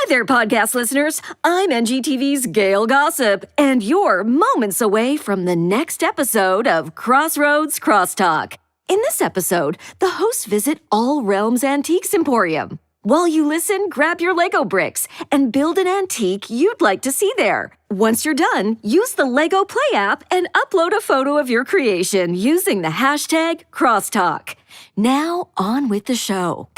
Hi there, podcast listeners. I'm NGTV's Gail Gossip, and you're moments away from the next episode of Crossroads Crosstalk. In this episode, the hosts visit All-Realm Antiques Emporium. While you listen, grab your Lego bricks and build an antique you'd like to see there. Once you're done, use the Lego Play app and upload a photo of your creation using the hashtag Crosstalk. Now, on with the show.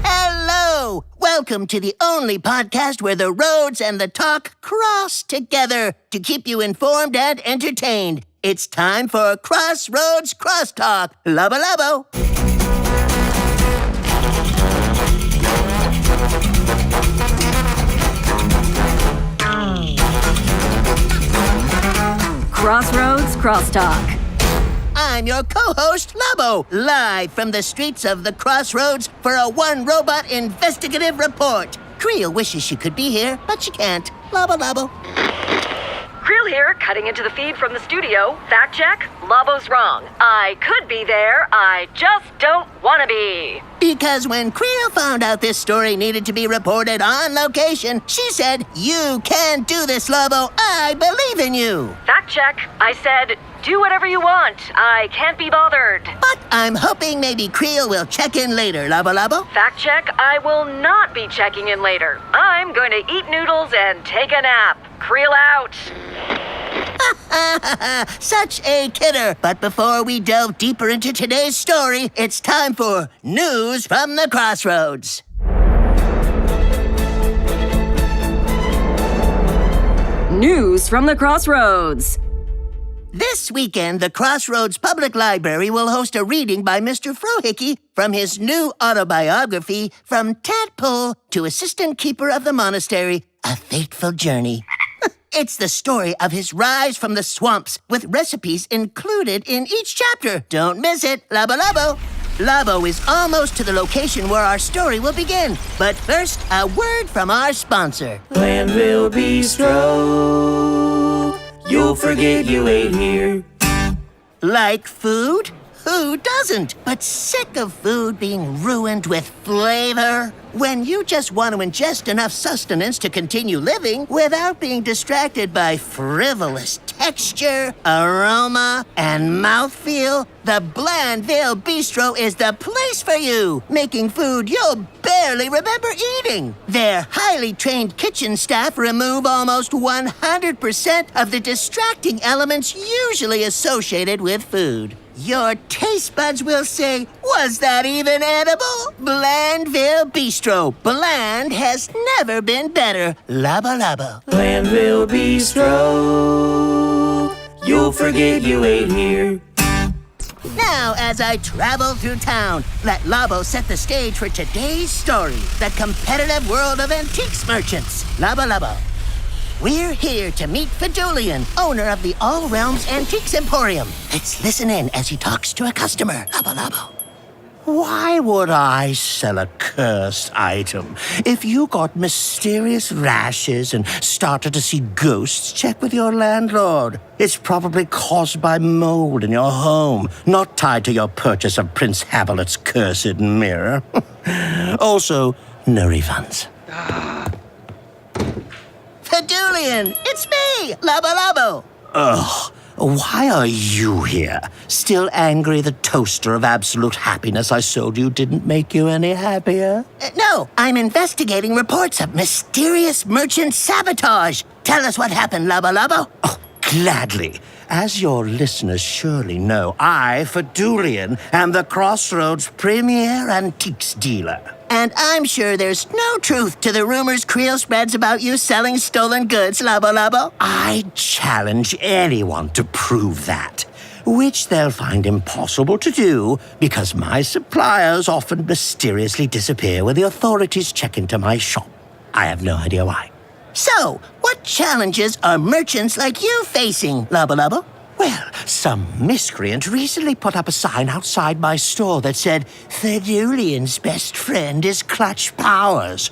Hello! Welcome to the only podcast where the roads and the talk cross together to keep you informed and entertained. It's time for Crossroads Crosstalk. Lobbo, Lobbo. Crossroads Crosstalk. I'm your co-host, Lobbo, live from the streets of the Crossroads for a one-robot investigative report. Creel wishes she could be here, but she can't. Lobbo, Lobbo. Creel here, cutting into the feed from the studio. Fact check, Lobbo's wrong. I could be there, I just don't want to be. Because when Creel found out this story needed to be reported on location, she said, "You can do this, Lobbo. I believe in you." Fact check, I said, do whatever you want. I can't be bothered. But I'm hoping maybe Creel will check in later, Lobbo, Lobbo. Fact check, I will not be checking in later. I'm going to eat noodles and take a nap. Creel out. Such a kidder. But before we delve deeper into today's story, it's time for News from the Crossroads. News from the Crossroads. This weekend, the Crossroads Public Library will host a reading by Mr. Frohickey from his new autobiography, From Tadpole to Assistant Keeper of the Monastery, A Fateful Journey. It's the story of his rise from the swamps, with recipes included in each chapter. Don't miss it, Lobbo, Lobbo. Lobbo is almost to the location where our story will begin. But first, a word from our sponsor. Glanville Bistro. You'll forget you ate here. Like food? Who doesn't? But sick of food being ruined with flavor? When you just want to ingest enough sustenance to continue living without being distracted by frivolous texture, aroma, and mouthfeel, the Blandville Bistro is the place for you, making food you'll barely remember eating. Their highly trained kitchen staff remove almost 100% of the distracting elements usually associated with food. Your taste buds will say, "Was that even edible?" Blandville Bistro. Bland has never been better. Lobbo, Lobbo. Glanville Bistro. You'll forget you ate here. Now, as I travel through town, let Lobbo set the stage for today's story, the competitive world of antiques merchants. Lobbo, Lobbo. We're here to meet Fidulian, owner of the All-Realm Antiques Emporium. Let's listen in as he talks to a customer. Lobbo, Lobbo. Why would I sell a cursed item? If you got mysterious rashes and started to see ghosts, check with your landlord. It's probably caused by mold in your home, not tied to your purchase of Prince Havilet's cursed mirror. Also, no refunds. Fidulian, it's me, Lobbo, Lobbo. Ugh. Why are you here? Still angry the toaster of absolute happiness I sold you didn't make you any happier? No, I'm investigating reports of mysterious merchant sabotage. Tell us what happened, Lobbo, Lobbo. Oh, gladly. As your listeners surely know, I, Fidulian, am the Crossroads' premier antiques dealer. And I'm sure there's no truth to the rumors Creel spreads about you selling stolen goods, Lobbo, Lobbo. I challenge anyone to prove that, which they'll find impossible to do because my suppliers often mysteriously disappear when the authorities check into my shop. I have no idea why. So, what challenges are merchants like you facing, Lobbo, Lobbo? Well, some miscreant recently put up a sign outside my store that said, "Fidulian's best friend is Clutch Powers."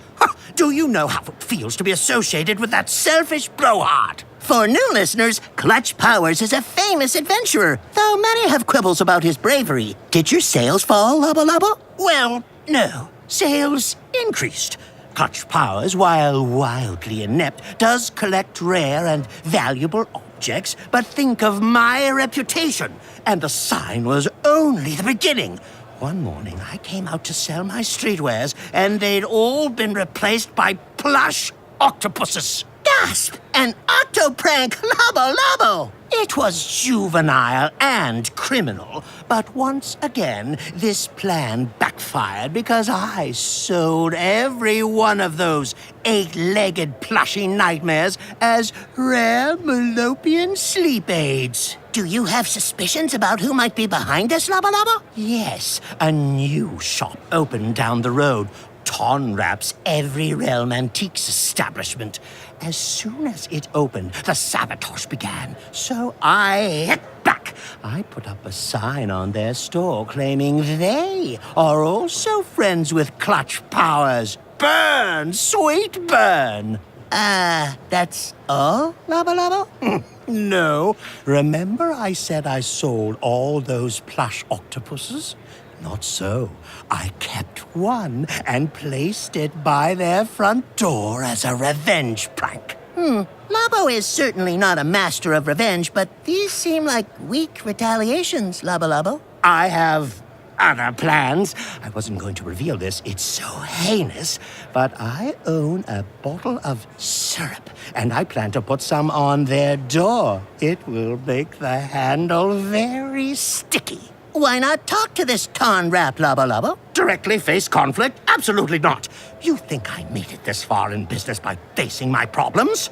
Do you know how it feels to be associated with that selfish blowhard? For new listeners, Clutch Powers is a famous adventurer, though many have quibbles about his bravery. Did your sales fall, Lobbo, Lobbo? Well, no. sales increased. Clutch Powers, while wildly inept, does collect rare and valuable objects, but think of my reputation. And the sign was only the beginning. One morning, I came out to sell my streetwares, and they'd all been replaced by plush octopuses. Gasp! An octo-prank, Lobbo Lobbo! It was juvenile and criminal, but once again, this plan backfired because I sold every one of those 8-legged plushy nightmares as rare Malopian sleep aids. Do you have suspicions about who might be behind this, Lobbo Lobbo? Yes, a new shop opened down the road. Tonrap's All-Realm Antiques establishment. As soon as it opened, the sabotage began. So I hit back. I put up a sign on their store claiming they are also friends with Clutch Powers. Burn, sweet burn. That's all, Lobbo Lobbo? No. Remember I said I sold all those plush octopuses? Not so. I kept one and placed it by their front door as a revenge prank. Lobbo is certainly not a master of revenge, but these seem like weak retaliations, Lobbo Lobbo. I have other plans. I wasn't going to reveal this. It's so heinous. But I own a bottle of syrup, and I plan to put some on their door. It will make the handle very sticky. Why not talk to this Tonrap, Lobbo Lobbo? Directly face conflict? Absolutely not. You think I made it this far in business by facing my problems?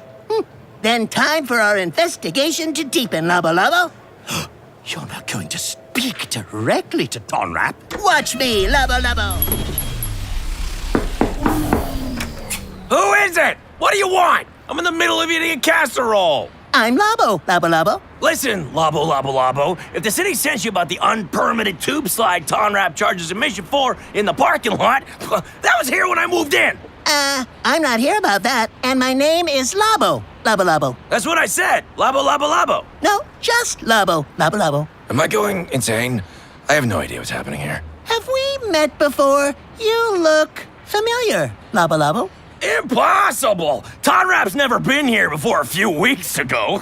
Then time for our investigation to deepen, Lobbo Lobbo. You're not going to speak directly to Tonrap? Watch me, Lobbo Lobbo. Who is it? What do you want? I'm in the middle of eating a casserole. I'm Lobbo, Lobbo Lobbo. Listen, Lobbo, Lobbo, Lobbo. If the city sent you about the unpermitted tube slide Tonrap charges admission for in the parking lot, that was here when I moved in. I'm not here about that, and my name is Lobbo, Lobbo Lobbo. That's what I said. Lobbo, Lobbo, Lobbo. No, just Lobbo, Lobbo Lobbo. Am I going insane? I have no idea what's happening here. Have we met before? You look familiar, Lobbo Lobbo. Impossible! Tonrap's never been here before a few weeks ago.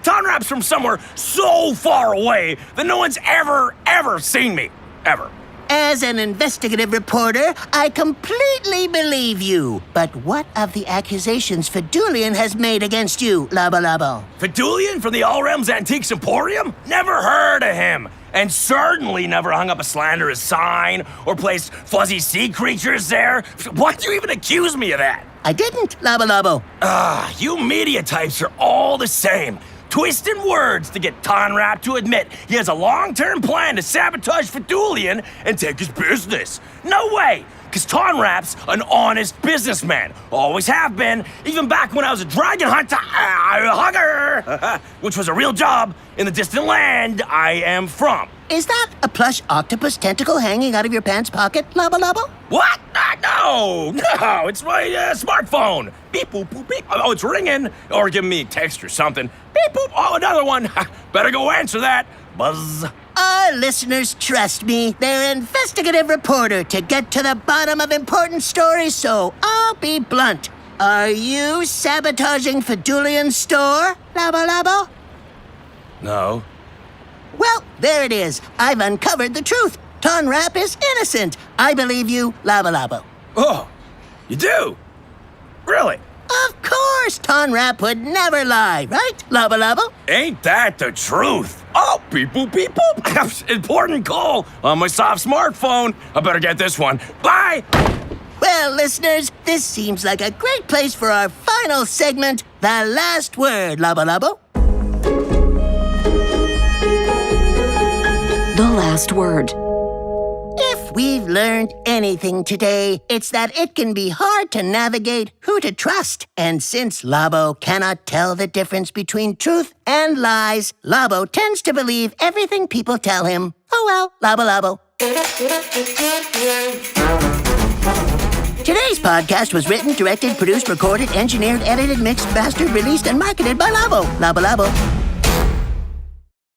Tonrap's from somewhere so far away that no one's ever seen me. Ever. As an investigative reporter, I completely believe you. But what of the accusations Fedulian has made against you, Lobbo Lobbo? Fedulian from the All-Realm Antiques Emporium? Never heard of him. And certainly never hung up a slanderous sign or placed fuzzy sea creatures there. Why do you even accuse me of that? I didn't, Lobbo Lobbo. You media types are all the same. Twisting words to get Tonrap to admit he has a long-term plan to sabotage Fedulian and take his business. No way! Because Tonrap's an honest businessman. Always have been, even back when I was a dragon hugger, which was a real job in the distant land I am from. Is that a plush octopus tentacle hanging out of your pants pocket, Lobbo Lobbo? What? No, it's my smartphone. Beep, boop, boop, beep. Oh, it's ringing. Or giving me a text or something. Beep, boop. Oh, another one. Better go answer that. Buzz. Our listeners trust me. They're an investigative reporter to get to the bottom of important stories, so I'll be blunt. Are you sabotaging Fedulian's store, Lobbo Lobbo? No. Well, there it is. I've uncovered the truth. Tonrap is innocent. I believe you, Lobbo Lobbo. Oh, you do? Really? Of course, Tonrap would never lie, right, Lobbo Lobbo? Ain't that the truth? Oh, beep, boop, beep, boop. Important call on my soft smartphone. I better get this one. Bye! Well, listeners, this seems like a great place for our final segment, The Last Word, Lobbo Lobbo. The last word. If we've learned anything today, it's that it can be hard to navigate who to trust. And since Lobbo cannot tell the difference between truth and lies, Lobbo tends to believe everything people tell him. Oh well, Lobbo Lobbo. Today's podcast was written, directed, produced, recorded, engineered, edited, mixed, mastered, released, and marketed by Lobbo. Lobbo Lobbo.